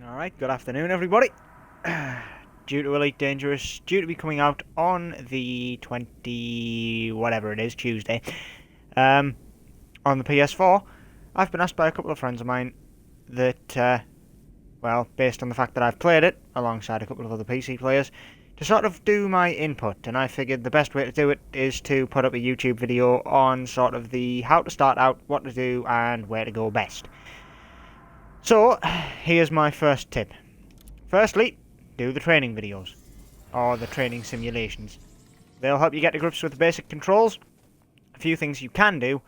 Alright, good afternoon everybody. Due to Elite Dangerous, due to be coming out on the 20... whatever it is, Tuesday, on the PS4, I've been asked by a couple of friends of mine that, well, based on the fact that I've played it, alongside a couple of other PC players, to sort of do my input, and I figured the best way to do it is to put up a YouTube video on sort of the how to start out, what to do, and where to go best. So, here's my first tip. Firstly, do the training videos, or the training simulations. They'll help you get to grips with the basic controls, a few things you can do,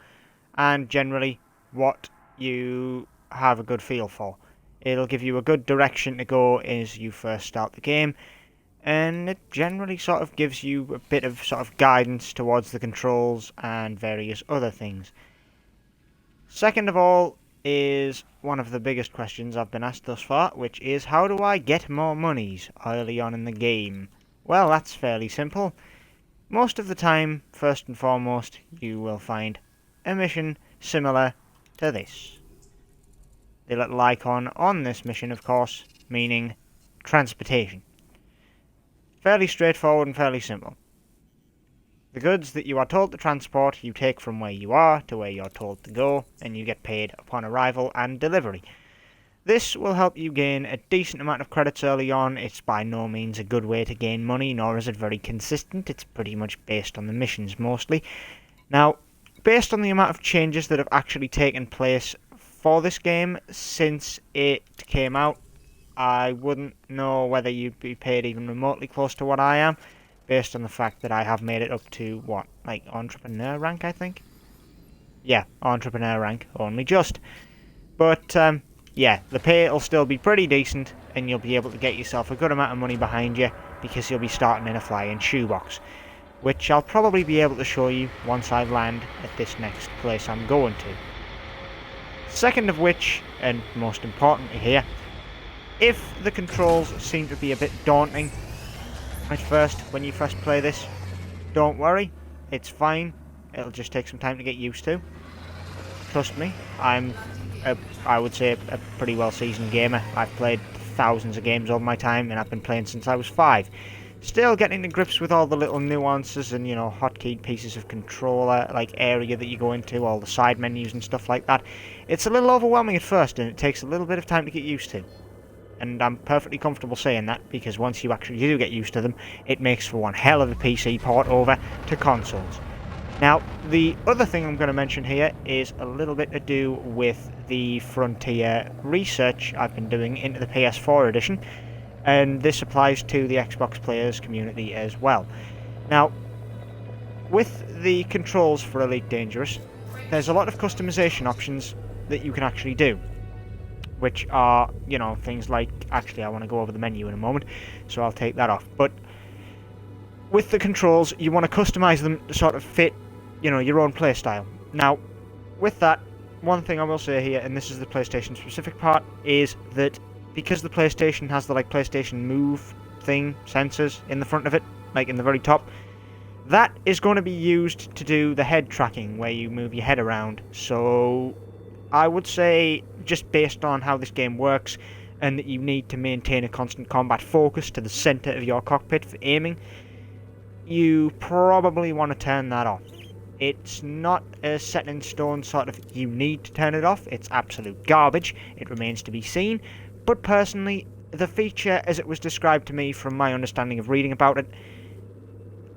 and generally what you have a good feel for. It'll give you a good direction to go as you first start the game, and it generally sort of gives you a bit of sort of guidance towards the controls and various other things. Second of all, is one of the biggest questions I've been asked thus far, which is how do I get more monies early on in the game? Well, that's fairly simple. Most of the time, first and foremost, you will find a mission similar to this. The little icon on this mission, of course, meaning transportation. Fairly straightforward and fairly simple. The goods that you are told to transport, you take from where you are to where you're told to go, and you get paid upon arrival and delivery. This will help you gain a decent amount of credits early on. It's by no means a good way to gain money, nor is it very consistent. It's pretty much based on the missions mostly. Now, based on the amount of changes that have actually taken place for this game since it came out, I wouldn't know whether you'd be paid even remotely close to what I am, based on the fact that I have made it up to, what, like entrepreneur rank, I think? Yeah, entrepreneur rank, only just. But, yeah, the pay will still be pretty decent, and you'll be able to get yourself a good amount of money behind you, because you'll be starting in a flying shoebox, which I'll probably be able to show you once I land at this next place I'm going to. Second of which, and most importantly here, if the controls seem to be a bit daunting at first, when you first play this, don't worry, it's fine. It'll just take some time to get used to. Trust me, I would say a pretty well seasoned gamer. I've played thousands of games over my time, and I've been playing since I was 5. Still getting to grips with all the little nuances and, you know, hotkeyed pieces of controller, like area that you go into, all the side menus and stuff like that. It's a little overwhelming at first, and it takes a little bit of time to get used to. And I'm perfectly comfortable saying that, because once you actually do get used to them, it makes for one hell of a PC port over to consoles. Now, the other thing I'm going to mention here is a little bit to do with the Frontier research I've been doing into the PS4 edition, and this applies to the Xbox players community as well. Now, with the controls for Elite Dangerous, there's a lot of customization options that you can actually do, which are, you know, things like, actually I want to go over the menu in a moment, so I'll take that off. But with the controls, you want to customize them to sort of fit, you know, your own playstyle. Now, with that, one thing I will say here, and this is the PlayStation specific part, is that because the PlayStation has the, like, PlayStation Move thing, sensors in the front of it, like in the very top, that is going to be used to do the head tracking, where you move your head around. So I would say, just based on how this game works, and that you need to maintain a constant combat focus to the center of your cockpit for aiming, you probably want to turn that off. It's not a set in stone sort of you need to turn it off. It's absolute garbage. It remains to be seen. But personally, the feature as it was described to me from my understanding of reading about it,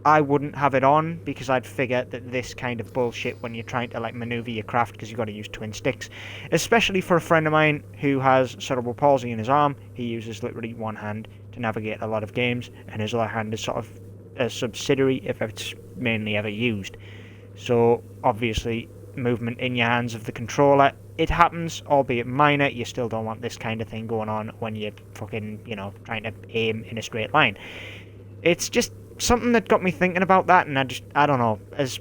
I wouldn't have it on, because I'd figure that this kind of bullshit, when you're trying to, like, maneuver your craft, because you've got to use twin sticks, especially for a friend of mine who has cerebral palsy in his arm. He uses literally one hand to navigate a lot of games, and his other hand is sort of a subsidiary if it's mainly ever used. So obviously, movement in your hands of the controller, it happens, albeit minor. You still don't want this kind of thing going on when you're fucking, you know, trying to aim in a straight line. It's just something that got me thinking about that, and I don't know, as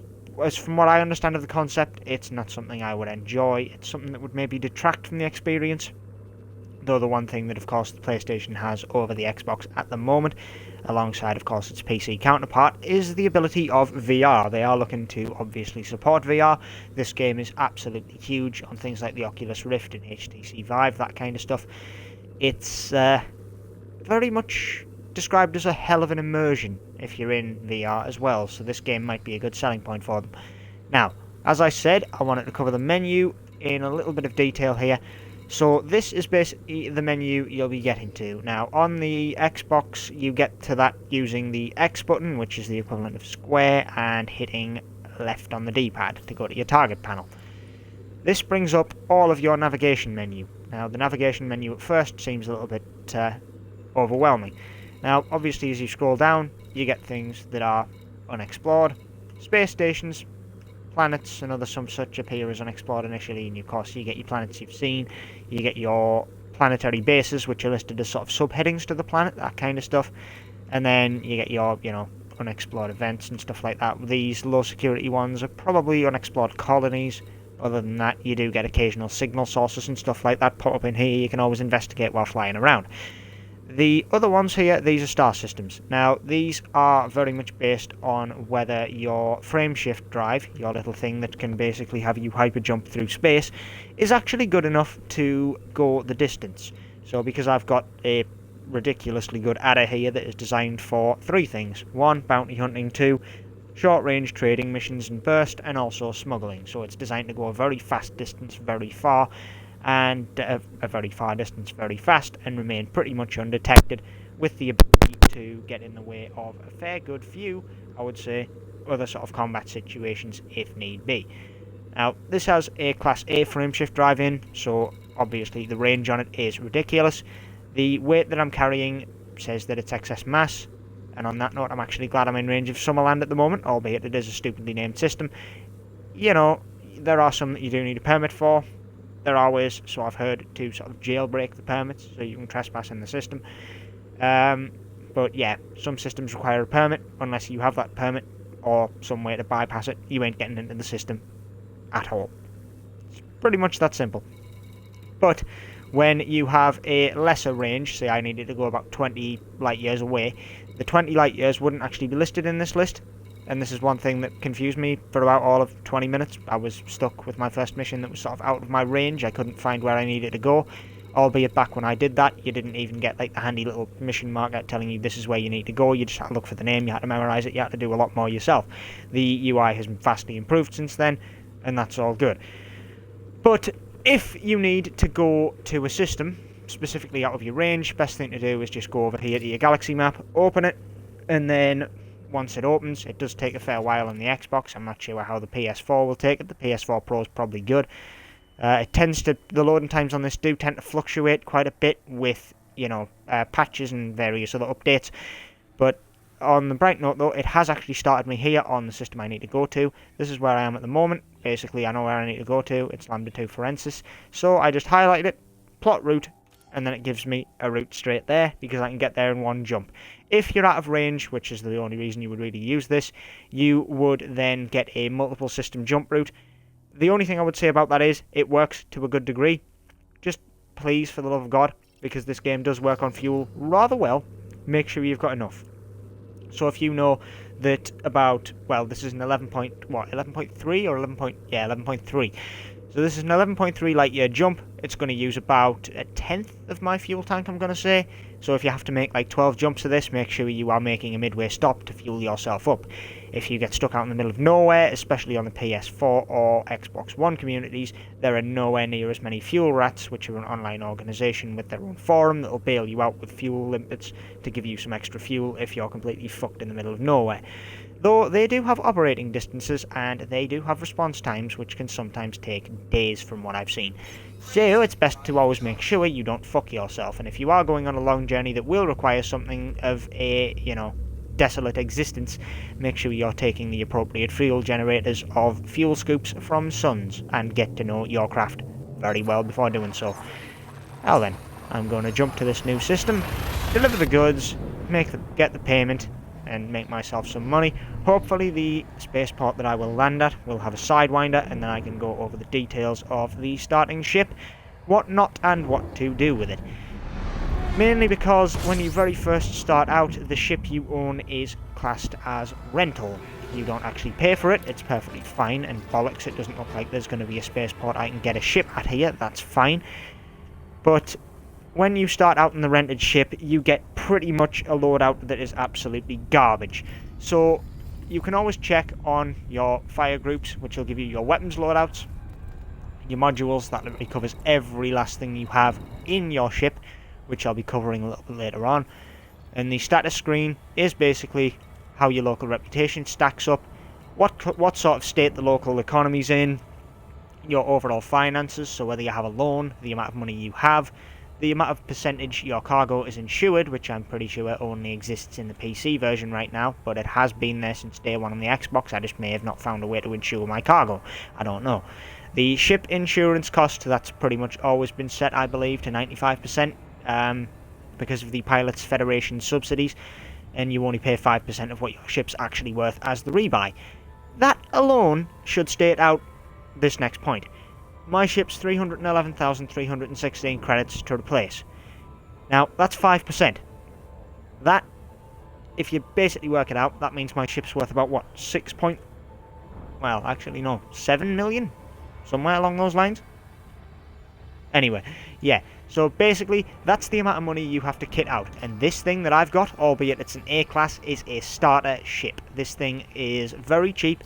from what I understand of the concept, it's not something I would enjoy. It's something that would maybe detract from the experience. Though the one thing that, of course, the PlayStation has over the Xbox at the moment, alongside, of course, its PC counterpart, is the ability of VR. They are looking to obviously support VR. This game is absolutely huge on things like the Oculus Rift and HTC Vive, that kind of stuff. it's very much described as a hell of an immersion if you're in VR as well, so this game might be a good selling point for them. Now, as I said, I wanted to cover the menu in a little bit of detail here. So this is basically the menu you'll be getting to. Now, on the Xbox, you get to that using the X button, which is the equivalent of square, and hitting left on the D-pad to go to your target panel. This brings up all of your navigation menu. Now, the navigation menu at first seems a little bit overwhelming. Now, obviously, as you scroll down, you get things that are unexplored, space stations, planets and other some such appear as unexplored initially, and of course you get your planets you've seen, you get your planetary bases which are listed as sort of subheadings to the planet, that kind of stuff, and then you get your, unexplored events and stuff like that. These low security ones are probably unexplored colonies. Other than that, you do get occasional signal sources and stuff like that pop up in here you can always investigate while flying around. The other ones here, these are star systems. Now, these are very much based on whether your frame shift drive, your little thing that can basically have you hyper jump through space, is actually good enough to go the distance. So because I've got a ridiculously good adder here that is designed for 3 things. 1, bounty hunting. 2, short range trading missions and burst, and also smuggling. So it's designed to go a very fast distance very far, and a very far distance very fast, and remain pretty much undetected, with the ability to get in the way of a fair good few, I would say, other sort of combat situations if need be. Now, this has a Class A frameshift drive in, so obviously the range on it is ridiculous. The weight that I'm carrying says that it's excess mass, and on that note, I'm actually glad I'm in range of Summerland at the moment, albeit it is a stupidly named system. There are some that you do need a permit for. There are ways, so I've heard, to sort of jailbreak the permits, so you can trespass in the system. But yeah, some systems require a permit. Unless you have that permit or some way to bypass it, you ain't getting into the system at all. It's pretty much that simple. But when you have a lesser range, say I needed to go about 20 light years away, the 20 light years wouldn't actually be listed in this list. And this is one thing that confused me for about all of 20 minutes. I was stuck with my first mission that was sort of out of my range. I couldn't find where I needed to go. Albeit back when I did that, you didn't even get like the handy little mission marker telling you this is where you need to go. You just had to look for the name, you had to memorize it, you had to do a lot more yourself. The UI has vastly improved since then, and that's all good. But if you need to go to a system, specifically out of your range, best thing to do is just go over here to your galaxy map, open it, and then once it opens, it does take a fair while on the Xbox. I'm not sure how the PS4 will take it. The PS4 Pro is probably good. The loading times on this do tend to fluctuate quite a bit with, patches and various other updates. But on the bright note, though, it has actually started me here on the system I need to go to. This is where I am at the moment. Basically, I know where I need to go to. It's Lambda 2 Forensis. So I just highlighted it, plot route, and then it gives me a route straight there because I can get there in one jump. If you're out of range, which is the only reason you would really use this, you would then get a multiple system jump route. The only thing I would say about that is it works to a good degree. Just please, for the love of God, because this game does work on fuel rather well, make sure you've got enough. So if you know that about, this is an 11.3 or 11.3. So this is an 11.3 light year jump. It's going to use about a tenth of my fuel tank, I'm going to say. So if you have to make like 12 jumps of this, make sure you are making a midway stop to fuel yourself up. If you get stuck out in the middle of nowhere, especially on the PS4 or Xbox One communities, there are nowhere near as many fuel rats, which are an online organisation with their own forum that will bail you out with fuel limpets to give you some extra fuel if you're completely fucked in the middle of nowhere. Though they do have operating distances and they do have response times, which can sometimes take days from what I've seen. So it's best to always make sure you don't fuck yourself, and if you are going on a long journey that will require something of a, desolate existence, make sure you're taking the appropriate fuel generators of fuel scoops from Suns and get to know your craft very well before doing so. Now then, I'm going to jump to this new system, deliver the goods, get the payment, and make myself some money. Hopefully the spaceport that I will land at will have a sidewinder, and then I can go over the details of the starting ship, what not and what to do with it. Mainly because when you very first start out, the ship you own is classed as rental. You don't actually pay for it, it's perfectly fine, and bollocks, it doesn't look like there's going to be a spaceport I can get a ship at here, that's fine. But when you start out in the rented ship, you get pretty much a loadout that is absolutely garbage. So you can always check on your fire groups, which will give you your weapons loadouts, your modules, that literally covers every last thing you have in your ship, which I'll be covering a little bit later on. And the status screen is basically how your local reputation stacks up, what sort of state the local economy's in, your overall finances, so whether you have a loan, the amount of money you have, the amount of percentage your cargo is insured, which I'm pretty sure only exists in the PC version right now, but it has been there since day one on the Xbox. I just may have not found a way to insure my cargo. I don't know. The ship insurance cost, that's pretty much always been set, I believe, to 95%, because of the Pilots Federation subsidies, and you only pay 5% of what your ship's actually worth as the rebuy. That alone should state out this next point. My ship's 311,316 credits to replace. Now, that's 5%. That, if you basically work it out, that means my ship's worth about, what, 7 million? Somewhere along those lines? Anyway, yeah, so basically, that's the amount of money you have to kit out. And this thing that I've got, albeit it's an A-class, is a starter ship. This thing is very cheap.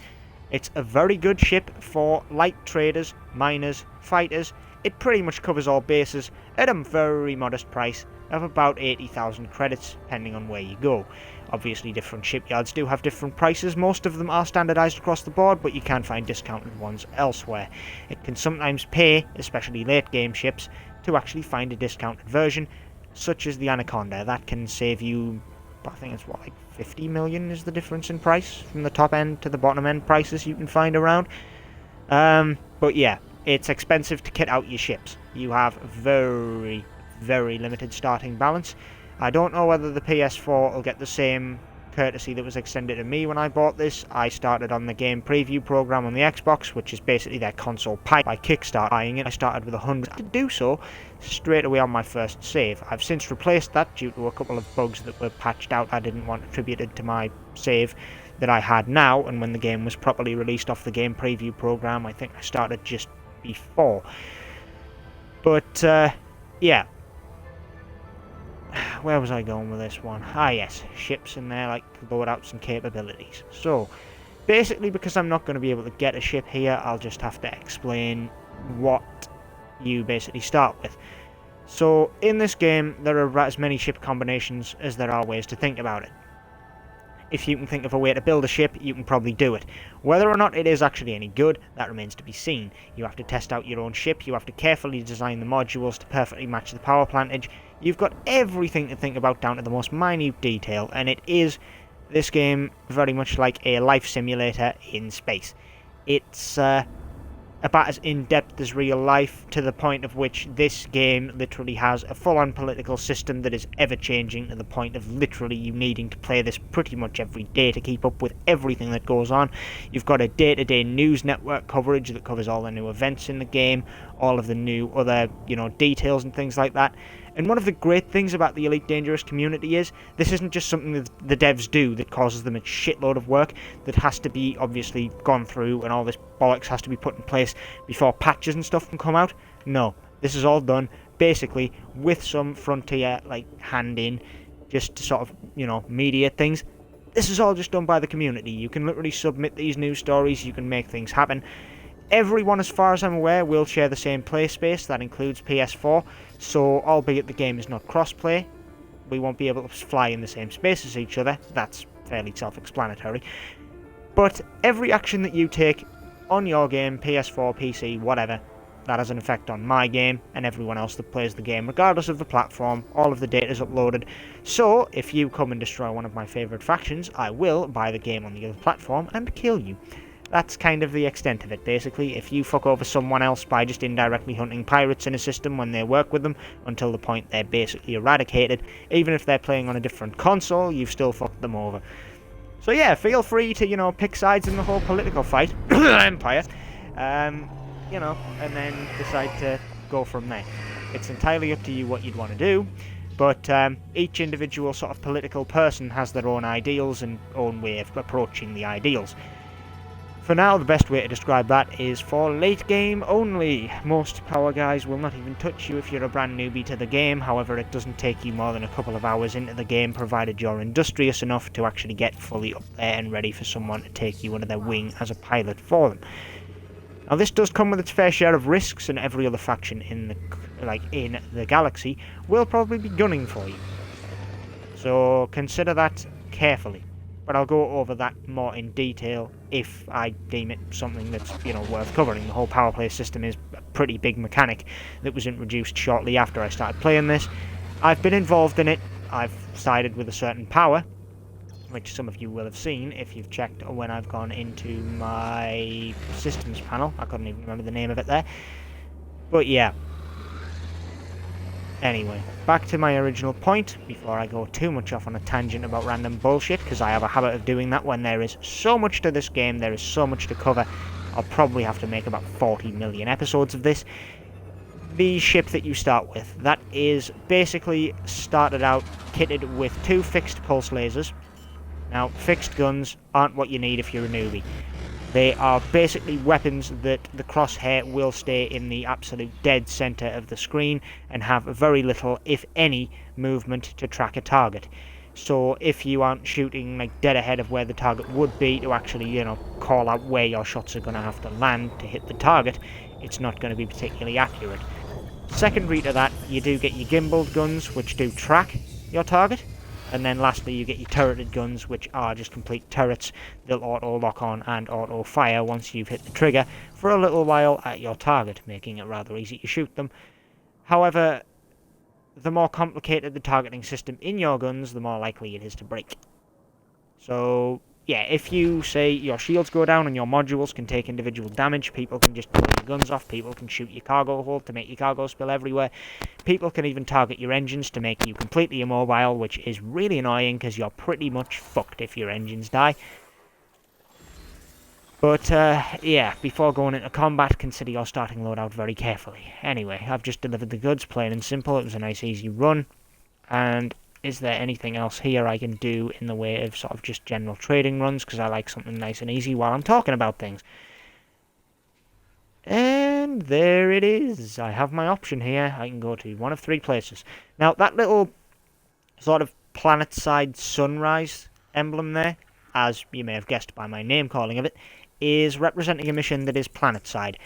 It's a very good ship for light traders, miners, fighters. It pretty much covers all bases at a very modest price of about 80,000 credits, depending on where you go. Obviously, different shipyards do have different prices. Most of them are standardized across the board, but you can find discounted ones elsewhere. It can sometimes pay, especially late game ships, to actually find a discounted version, such as the Anaconda. That can save you, I think it's like 50 million is the difference in price from the top end to the bottom end prices you can find around. But yeah, it's expensive to kit out your ships. You have very, very limited starting balance. I don't know whether the PS4 will get the same courtesy that was extended to me when I bought this. I started on the game preview program on the Xbox, which is basically their console pipe. By Kickstart buying it, I started with 100 to do so straight away on my first save. I've since replaced that due to a couple of bugs that were patched out I didn't want attributed to my save that I had now, and when the game was properly released off the game preview program, I think I started just before. But yeah, where was I going with this one? Ah yes, ships and their like loadouts and capabilities. So basically, because I'm not going to be able to get a ship here, I'll just have to explain what you basically start with. So in this game, there are as many ship combinations as there are ways to think about it. If you can think of a way to build a ship, you can probably do it. Whether or not it is actually any good, that remains to be seen. You have to test out your own ship, you have to carefully design the modules to perfectly match the power plantage. You've got everything to think about down to the most minute detail, and it is, this game, very much like a life simulator in space. It's about as in-depth as real life, to the point of which this game literally has a full-on political system that is ever-changing, to the point of literally you needing to play this pretty much every day to keep up with everything that goes on. You've got a day-to-day news network coverage that covers all the new events in the game, all of the new other, details and things like that. And one of the great things about the Elite Dangerous community is, this isn't just something that the devs do that causes them a shitload of work that has to be obviously gone through and all this bollocks has to be put in place before patches and stuff can come out. No, this is all done basically with some Frontier hand in, just to sort of, mediate things. This is all just done by the community. You can literally submit these news stories, you can make things happen. Everyone, as far as I'm aware, will share the same play space. That includes PS4, so albeit the game is not cross-play, we won't be able to fly in the same space as each other. That's fairly self-explanatory. But every action that you take on your game, PS4, PC, whatever, that has an effect on my game and everyone else that plays the game, regardless of the platform. All of the data is uploaded. So, if you come and destroy one of my favourite factions, I will buy the game on the other platform and kill you. That's kind of the extent of it, basically. If you fuck over someone else by just indirectly hunting pirates in a system when they work with them, until the point they're basically eradicated, even if they're playing on a different console, you've still fucked them over. So yeah, feel free to, pick sides in the whole political fight, Empire, and then decide to go from there. It's entirely up to you what you'd want to do, but each individual sort of political person has their own ideals and own way of approaching the ideals. For now, the best way to describe that is for late game only. Most power guys will not even touch you if you're a brand newbie to the game, however it doesn't take you more than a couple of hours into the game provided you're industrious enough to actually get fully up there and ready for someone to take you under their wing as a pilot for them. Now this does come with its fair share of risks, and every other faction in the galaxy will probably be gunning for you. So consider that carefully. But I'll go over that more in detail if I deem it something that's, worth covering. The whole power play system is a pretty big mechanic that was introduced shortly after I started playing this. I've been involved in it. I've sided with a certain power, which some of you will have seen if you've checked when I've gone into my systems panel. I couldn't even remember the name of it there. But yeah. Anyway, back to my original point, before I go too much off on a tangent about random bullshit, because I have a habit of doing that when there is so much to this game, there is so much to cover. I'll probably have to make about 40 million episodes of this. The ship that you start with, that is basically started out kitted with 2 fixed pulse lasers. Now, fixed guns aren't what you need if you're a newbie. They are basically weapons that the crosshair will stay in the absolute dead centre of the screen and have very little, if any, movement to track a target. So if you aren't shooting dead ahead of where the target would be to actually, call out where your shots are going to have to land to hit the target, it's not going to be particularly accurate. Secondary to that, you do get your gimbaled guns, which do track your target. And then lastly, you get your turreted guns, which are just complete turrets. They'll auto-lock on and auto-fire once you've hit the trigger for a little while at your target, making it rather easy to shoot them. However, the more complicated the targeting system in your guns, the more likely it is to break. So, yeah, if you say your shields go down and your modules can take individual damage, people can just pull your guns off, people can shoot your cargo hold to make your cargo spill everywhere, people can even target your engines to make you completely immobile, which is really annoying because you're pretty much fucked if your engines die. But, yeah, before going into combat, consider your starting loadout very carefully. Anyway, I've just delivered the goods, plain and simple. It was a nice easy run, and is there anything else here I can do in the way of sort of just general trading runs, because I like something nice and easy while I'm talking about things. And there it is. I have my option here. I can go to one of 3 places. Now, that little sort of planet-side sunrise emblem there, as you may have guessed by my name calling of it, is representing a mission that is planet-side.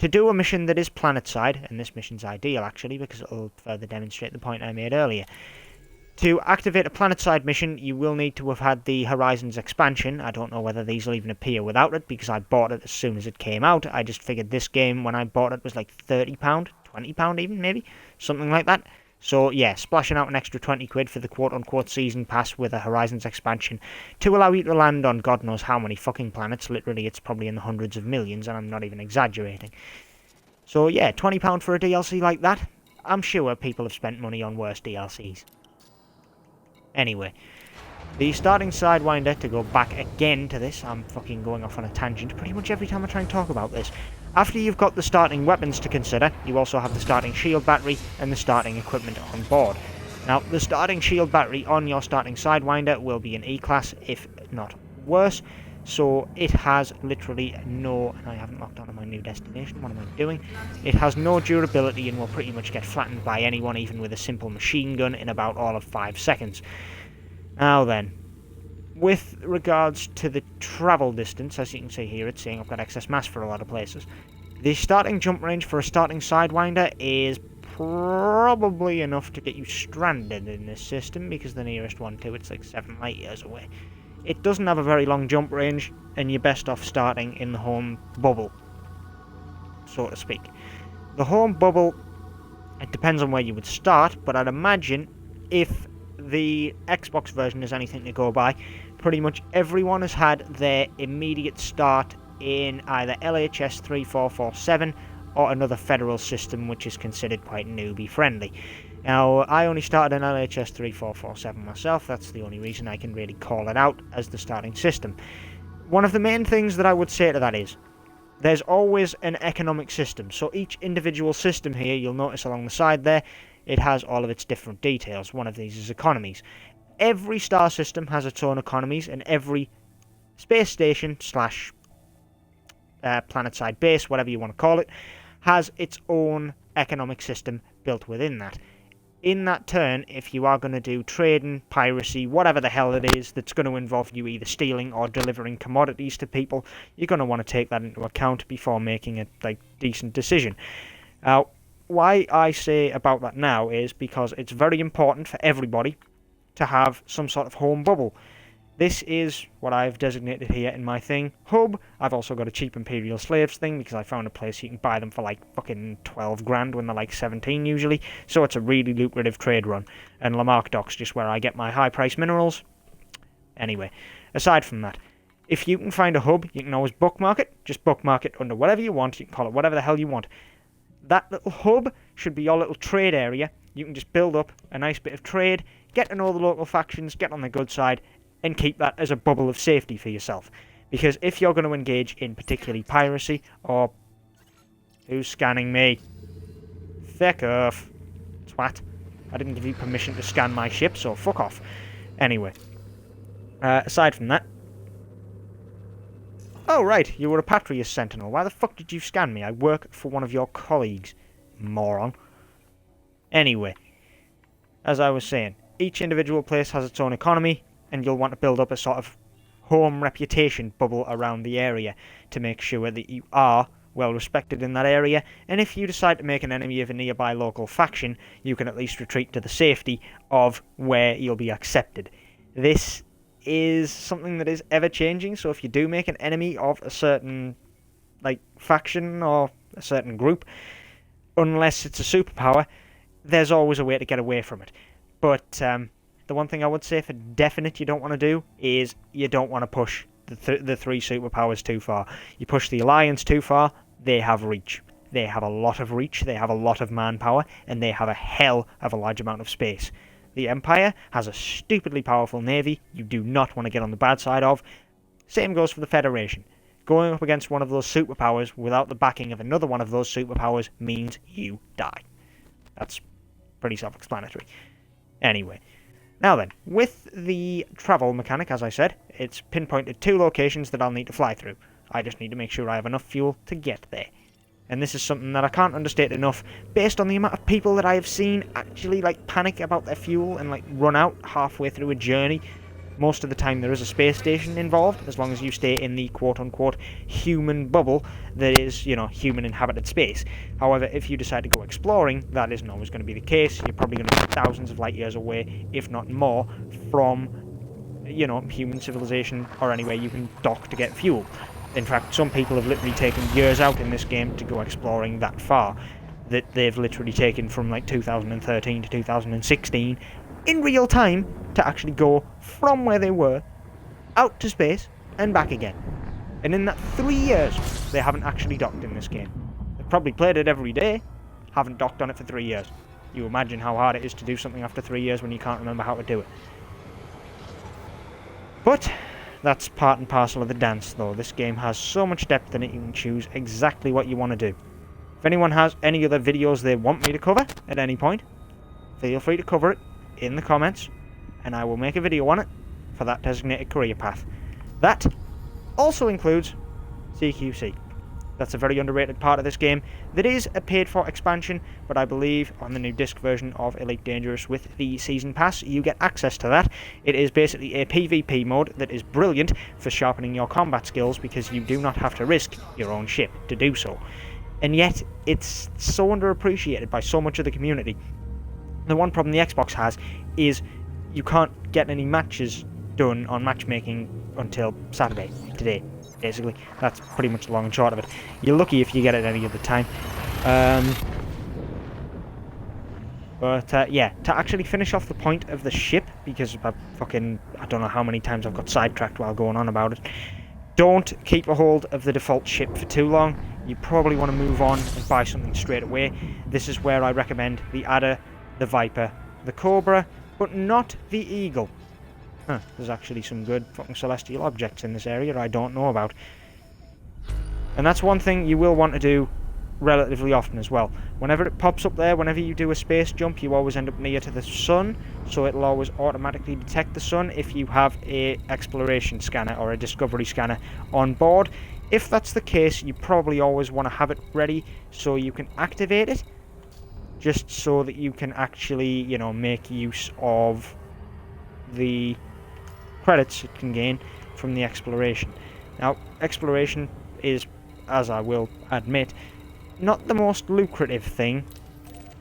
To do a mission that is planet-side, and this mission's ideal actually, because it'll further demonstrate the point I made earlier, to activate a planet-side mission, you will need to have had the Horizons expansion. I don't know whether these will even appear without it, because I bought it as soon as it came out. I just figured this game, when I bought it, was like £30, £20 even, maybe? Something like that. So, yeah, splashing out an extra 20 quid for the quote-unquote season pass with a Horizons expansion to allow you to land on God knows how many fucking planets. Literally, it's probably in the hundreds of millions, and I'm not even exaggerating. So, yeah, £20 for a DLC like that? I'm sure people have spent money on worse DLCs. Anyway, the starting Sidewinder, to go back again to this, I'm fucking going off on a tangent pretty much every time I try and talk about this. After you've got the starting weapons to consider, you also have the starting shield battery and the starting equipment on board. Now, the starting shield battery on your starting Sidewinder will be an E-class, if not worse, so it has literally no, and I haven't locked onto my new destination, what am I doing? It has no durability and will pretty much get flattened by anyone, even with a simple machine gun, in about all of 5 seconds. Now then, with regards to the travel distance, as you can see here, it's saying I've got excess mass for a lot of places. The starting jump range for a starting Sidewinder is probably enough to get you stranded in this system, because the nearest one to it's like 7 light years away. It doesn't have a very long jump range, and you're best off starting in the home bubble, so to speak. The home bubble, it depends on where you would start, but I'd imagine if the Xbox version is anything to go by, pretty much everyone has had their immediate start in either LHS 3447 or another federal system which is considered quite newbie friendly. Now, I only started in LHS 3447 myself. That's the only reason I can really call it out as the starting system. One of the main things that I would say to that is, there's always an economic system. So each individual system here, you'll notice along the side there, it has all of its different details. One of these is economies. Every star system has its own economies, and every space station slash planet-side base, whatever you want to call it, has its own economic system built within that. In that turn, if you are going to do trading, piracy, whatever the hell it is that's going to involve you either stealing or delivering commodities to people, you're going to want to take that into account before making a decent decision. Now, why I say about that now is because it's very important for everybody to have some sort of home bubble. This is what I've designated here in my thing, hub. I've also got a cheap Imperial Slaves thing because I found a place you can buy them for like fucking 12 grand when they're like 17 usually. So it's a really lucrative trade run. And Lamarck Dock's just where I get my high price minerals. Anyway, aside from that, if you can find a hub, you can always bookmark it. Just bookmark it under whatever you want. You can call it whatever the hell you want. That little hub should be your little trade area. You can just build up a nice bit of trade, get to know the local factions, get on the good side, and keep that as a bubble of safety for yourself. Because if you're going to engage in particularly piracy, or... Who's scanning me? Feck off. Twat. I didn't give you permission to scan my ship, so fuck off. Anyway. Aside from that... Oh, right, you were a Patrius Sentinel. Why the fuck did you scan me? I work for one of your colleagues. Moron. Anyway. As I was saying, each individual place has its own economy, and you'll want to build up a sort of home reputation bubble around the area to make sure that you are well respected in that area, and if you decide to make an enemy of a nearby local faction, you can at least retreat to the safety of where you'll be accepted. This is something that is ever changing, so if you do make an enemy of a certain faction or a certain group, unless it's a superpower, there's always a way to get away from it. But the one thing I would say for definite you don't want to do is you don't want to push the three superpowers too far. You push the Alliance too far, they have reach. They have a lot of reach, they have a lot of manpower, and they have a hell of a large amount of space. The Empire has a stupidly powerful navy you do not want to get on the bad side of. Same goes for the Federation. Going up against one of those superpowers without the backing of another one of those superpowers means you die. That's pretty self-explanatory. Anyway. Now then, with the travel mechanic, as I said, it's pinpointed 2 locations that I'll need to fly through. I just need to make sure I have enough fuel to get there. And this is something that I can't understate enough, based on the amount of people that I have seen actually panic about their fuel and run out halfway through a journey. Most of the time there is a space station involved, as long as you stay in the quote-unquote human bubble that is, human inhabited space. However, if you decide to go exploring, that isn't always going to be the case. You're probably going to be thousands of light years away, if not more, from, human civilization or anywhere you can dock to get fuel. In fact, some people have literally taken years out in this game to go exploring that far. That they've literally taken from 2013 to 2016 in real time to actually go from where they were out to space and back again. And in that 3 years, they haven't actually docked in this game. They've probably played it every day, haven't docked on it for 3 years. You imagine how hard it is to do something after 3 years when you can't remember how to do it. But that's part and parcel of the dance, though. This game has so much depth in it, you can choose exactly what you want to do. If anyone has any other videos they want me to cover at any point, feel free to cover it in the comments, and I will make a video on it for that designated career path. That also includes CQC. That's a very underrated part of this game. That is a paid-for expansion, but I believe on the new disc version of Elite Dangerous with the Season Pass, you get access to that. It is basically a PvP mode that is brilliant for sharpening your combat skills because you do not have to risk your own ship to do so. And yet, it's so underappreciated by so much of the community. The one problem the Xbox has is you can't get any matches done on matchmaking until Saturday, today. Basically, that's pretty much the long and short of it. You're lucky if you get it any other time. But yeah, to actually finish off the point of the ship, because I don't know how many times I've got sidetracked while going on about it. Don't keep a hold of the default ship for too long. You probably want to move on and buy something straight away. This is where I recommend the Adder, the Viper, the Cobra, but not the Eagle. There's actually some good fucking celestial objects in this area I don't know about. And that's one thing you will want to do relatively often as well. Whenever it pops up there, whenever you do a space jump, you always end up near to the sun, so it'll always automatically detect the sun if you have a exploration scanner or a discovery scanner on board. If that's the case, you probably always want to have it ready so you can activate it, just so that you can actually, you know, make use of the credits it can gain from the exploration. Now, exploration is, as I will admit, not the most lucrative thing,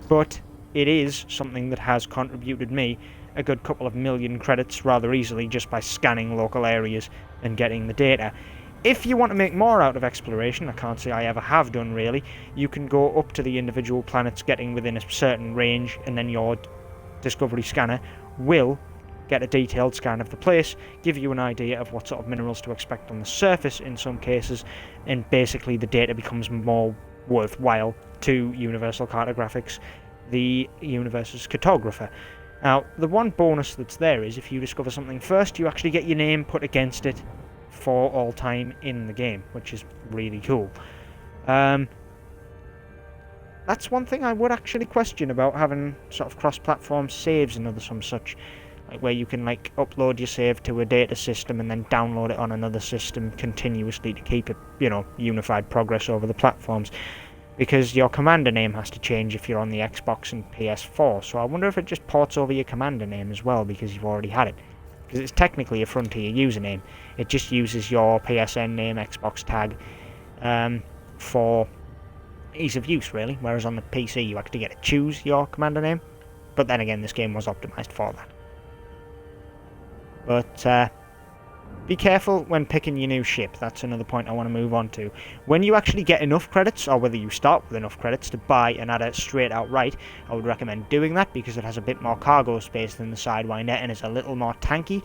but it is something that has contributed me a good couple of million credits rather easily just by scanning local areas and getting the data. If you want to make more out of exploration, I can't say I ever have done really, you can go up to the individual planets getting within a certain range, and then your discovery scanner will get a detailed scan of the place, give you an idea of what sort of minerals to expect on the surface in some cases, and basically the data becomes more worthwhile to Universal Cartographics, the universe's cartographer. Now, the one bonus that's there is if you discover something first, you actually get your name put against it for all time in the game, which is really cool. That's one thing I would actually question about having sort of cross-platform saves and some such, like where you can like upload your save to a data system and then download it on another system continuously to keep it, you know, unified progress over the platforms. Because your commander name has to change if you're on the Xbox and PS4, so I wonder if it just ports over your commander name as well because you've already had it. Because it's technically a Frontier username. It just uses your PSN name, Xbox tag, for ease of use really, whereas on the PC you actually get to choose your commander name. But then again, this game was optimised for that. But be careful when picking your new ship. That's another point I want to move on to. When you actually get enough credits, or whether you start with enough credits to buy an adder straight outright, I would recommend doing that because it has a bit more cargo space than the Sidewinder and is a little more tanky.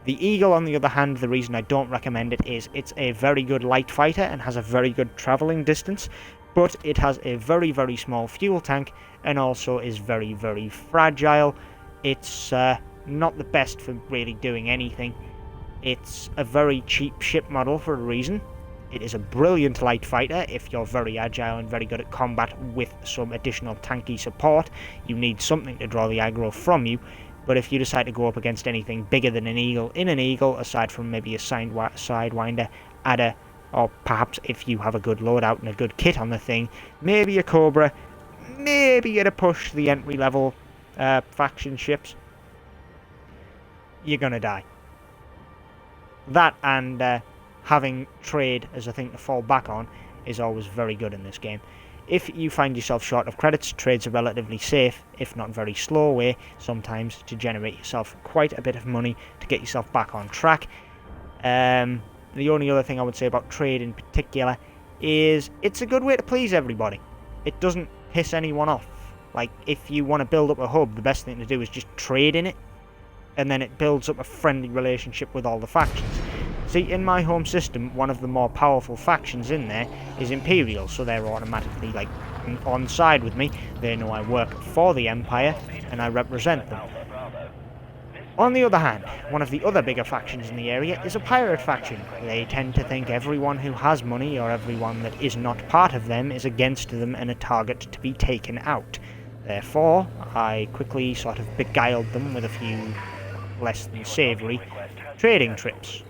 The Eagle, on the other hand, the reason I don't recommend it is it's a very good light fighter and has a very good travelling distance, but it has a very, very small fuel tank and also is very, very fragile. It's not the best for really doing anything. It's a very cheap ship model for a reason. It is a brilliant light fighter if you're very agile and very good at combat with some additional tanky support. You need something to draw the aggro from you, but if you decide to go up against anything bigger than an Eagle in an Eagle, aside from maybe a Sidewinder, adder, or perhaps if you have a good loadout and a good kit on the thing, maybe a Cobra, maybe at a push the entry level faction ships, you're gonna die. That and having trade as a thing to fall back on is always very good in this game. If you find yourself short of credits, trade's a relatively safe, if not very slow way, sometimes to generate yourself quite a bit of money to get yourself back on track. The only other thing I would say about trade in particular is it's a good way to please everybody. It doesn't piss anyone off. Like, if you want to build up a hub, the best thing to do is just trade in it, and then it builds up a friendly relationship with all the factions. See, in my home system, one of the more powerful factions in there is Imperial, so they're automatically, like, on side with me. They know I work for the Empire, and I represent them. On the other hand, one of the other bigger factions in the area is a pirate faction. They tend to think everyone who has money, or everyone that is not part of them, is against them and a target to be taken out. Therefore, I quickly sort of beguiled them with a few less than savoury trading trips.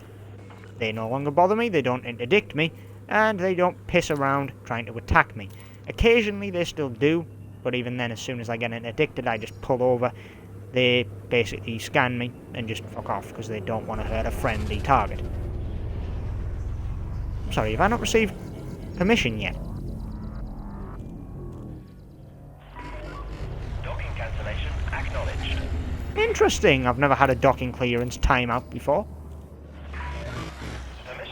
They no longer bother me, they don't interdict me, and they don't piss around trying to attack me. Occasionally they still do, but even then, as soon as I get interdicted, I just pull over. They basically scan me and just fuck off because they don't want to hurt a friendly target. I'm sorry, have I not received permission yet? Docking cancellation acknowledged. Interesting, I've never had a docking clearance timeout before.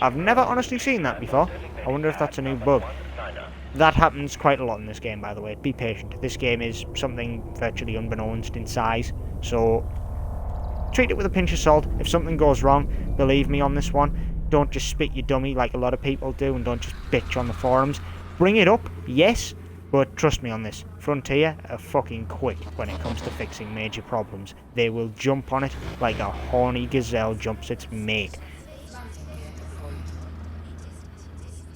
I've never honestly seen that before. I wonder if that's a new bug. That happens quite a lot in this game, by the way. Be patient. This game is something virtually unbeknownst in size, so treat it with a pinch of salt. If something goes wrong, believe me on this one, don't just spit your dummy like a lot of people do and don't just bitch on the forums. Bring it up, yes, but trust me on this. Frontier are fucking quick when it comes to fixing major problems. They will jump on it like a horny gazelle jumps its mate.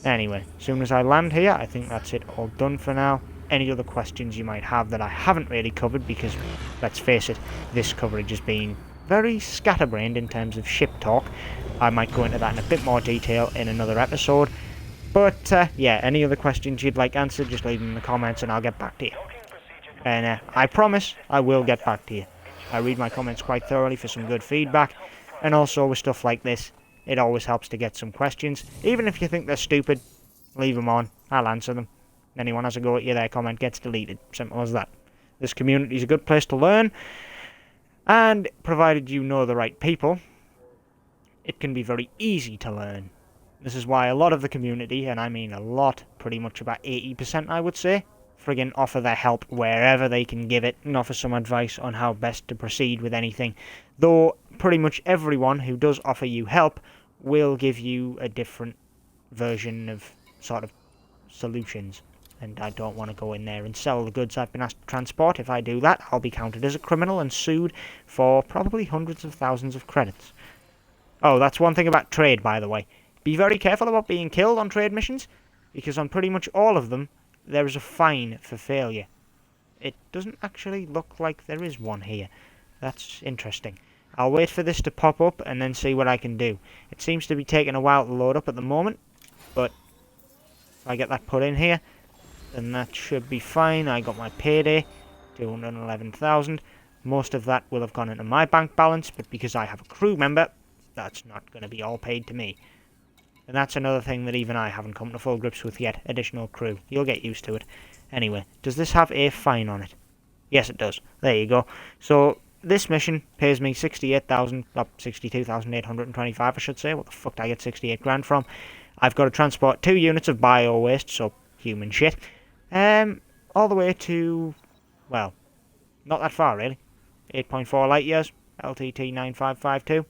Anyway, as soon as I land here, I think that's it all done for now. Any other questions you might have that I haven't really covered, because, let's face it, this coverage has been very scatterbrained in terms of ship talk. I might go into that in a bit more detail in another episode. But yeah, any other questions you'd like answered, just leave them in the comments and I'll get back to you. And I promise I will get back to you. I read my comments quite thoroughly for some good feedback, and also with stuff like this, it always helps to get some questions. Even if you think they're stupid, leave them on, I'll answer them. Anyone has a go at you, their comment gets deleted. Simple as that. This community is a good place to learn, and provided you know the right people, it can be very easy to learn. This is why a lot of the community, and I mean a lot, pretty much about 80% I would say, friggin' offer their help wherever they can give it and offer some advice on how best to proceed with anything. Though pretty much everyone who does offer you help will give you a different version of sort of solutions. And I don't want to go in there and sell the goods I've been asked to transport. If I do that, I'll be counted as a criminal and sued for probably hundreds of thousands of credits. Oh, that's one thing about trade, by the way. Be very careful about being killed on trade missions, because on pretty much all of them, there is a fine for failure. It doesn't actually look like there is one here. That's interesting. I'll wait for this to pop up and then see what I can do. It seems to be taking a while to load up at the moment, but if I get that put in here, then that should be fine. I got my payday, 211,000. Most of that will have gone into my bank balance, but because I have a crew member, that's not going to be all paid to me. And that's another thing that even I haven't come to full grips with yet. Additional crew. You'll get used to it. Anyway, does this have a fine on it? Yes, it does. There you go. So, this mission pays me 62,825, I should say. What the fuck did I get 68 grand from? I've got to transport 2 units of bio waste, so human shit. All the way to, well, not that far really. 8.4 light years. LTT 9552.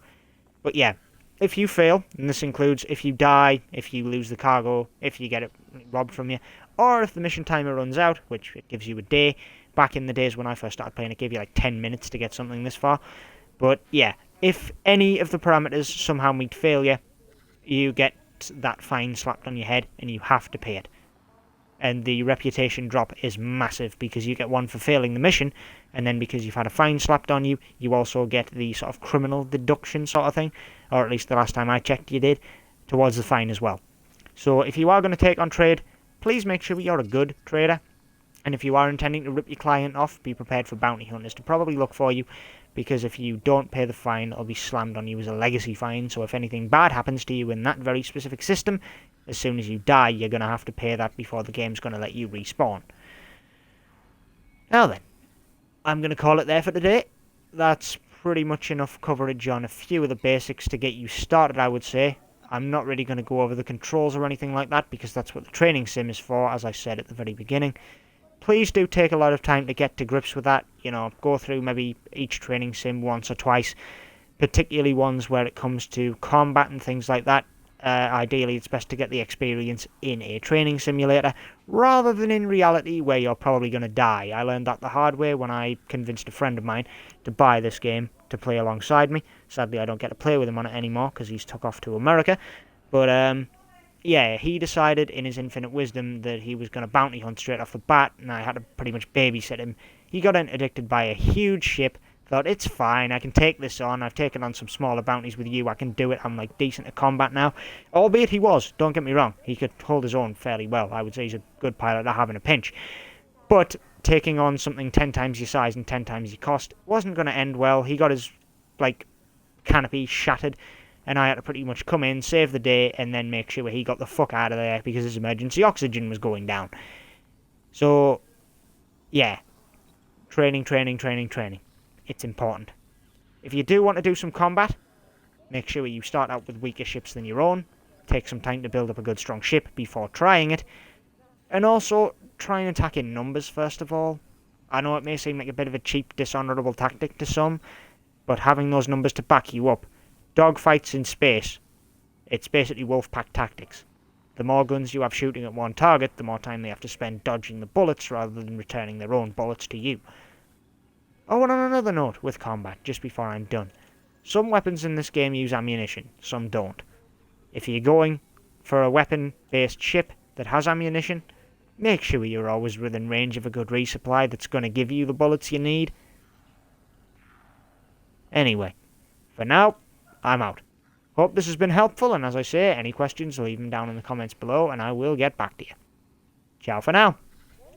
But yeah, if you fail, and this includes if you die, if you lose the cargo, if you get it robbed from you, or if the mission timer runs out, which it gives you a day. Back in the days when I first started playing, it gave you like 10 minutes to get something this far. But yeah, if any of the parameters somehow meet failure, you get that fine slapped on your head and you have to pay it. And the reputation drop is massive because you get one for failing the mission, and then because you've had a fine slapped on you, you also get the sort of criminal deduction sort of thing, or at least the last time I checked you did, towards the fine as well. So if you are going to take on trade, please make sure you're a good trader, and if you are intending to rip your client off, be prepared for bounty hunters to probably look for you, because if you don't pay the fine, it'll be slammed on you as a legacy fine, so if anything bad happens to you in that very specific system, as soon as you die, you're going to have to pay that before the game's going to let you respawn. Now then, I'm going to call it there for today. That's pretty much enough coverage on a few of the basics to get you started, I would say. I'm not really going to go over the controls or anything like that, because that's what the training sim is for, as I said at the very beginning. Please do take a lot of time to get to grips with that. You know, go through maybe each training sim once or twice, particularly ones where it comes to combat and things like that. Ideally, it's best to get the experience in a training simulator rather than in reality where you're probably going to die. I learned that the hard way when I convinced a friend of mine to buy this game to play alongside me. Sadly, I don't get to play with him on it anymore because he's took off to America. But yeah, he decided in his infinite wisdom that he was going to bounty hunt straight off the bat, and I had to pretty much babysit him. He got interdicted by a huge ship. Thought, it's fine, I can take this on, I've taken on some smaller bounties with you, I can do it, I'm like decent at combat now. Albeit he was, don't get me wrong, he could hold his own fairly well. I would say he's a good pilot to have in a pinch. But taking on something 10 times your size and 10 times your cost wasn't going to end well. He got his, like, canopy shattered, and I had to pretty much come in, save the day, and then make sure he got the fuck out of there because his emergency oxygen was going down. So, yeah. Training. It's important. If you do want to do some combat, make sure you start out with weaker ships than your own. Take some time to build up a good strong ship before trying it. And also, try and attack in numbers first of all. I know it may seem like a bit of a cheap, dishonourable tactic to some, but having those numbers to back you up. Dogfights in space, it's basically Wolfpack tactics. The more guns you have shooting at one target, the more time they have to spend dodging the bullets rather than returning their own bullets to you. Oh, and on another note with combat, just before I'm done. Some weapons in this game use ammunition, some don't. If you're going for a weapon-based ship that has ammunition, make sure you're always within range of a good resupply that's going to give you the bullets you need. Anyway, for now, I'm out. Hope this has been helpful, and as I say, any questions, leave them down in the comments below, and I will get back to you. Ciao for now.